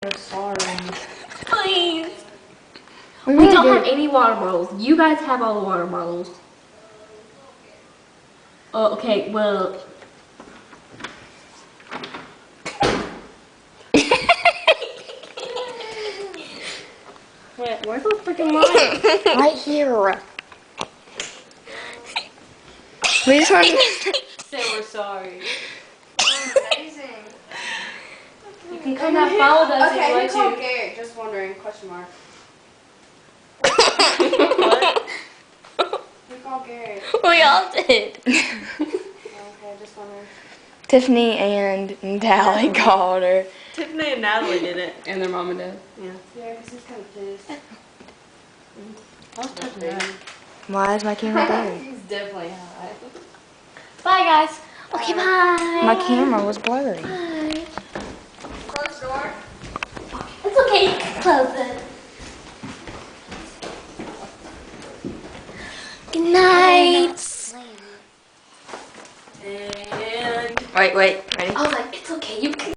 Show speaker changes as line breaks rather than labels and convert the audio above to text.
I'm sorry.
Please.
We
We
really
don't
do.
have any water bottles. You guys have all the water bottles. Oh, okay, well.
Wait, where's the freaking light?
Right here. We just want to...
Say we're sorry.
Amazing.
You can come have fun with us if you
Okay, who
want
called
to.
Garrett? Just wondering. Question mark.
What?
Who called Garrett?
We all did.
Okay, just wondering.
Tiffany and Natalie called her.
Tiffany and Natalie did it.
And their mom and dad.
Yeah.
Yeah, because he's kind of pissed.
I was touching that.
Why is my camera blurry?
He's definitely high.
Bye, guys. Okay, bye.
My camera was blurry.
Bye.
Close the door.
It's okay. You can close it. Good night.
And
Wait, ready?
I was like, it's okay. You can.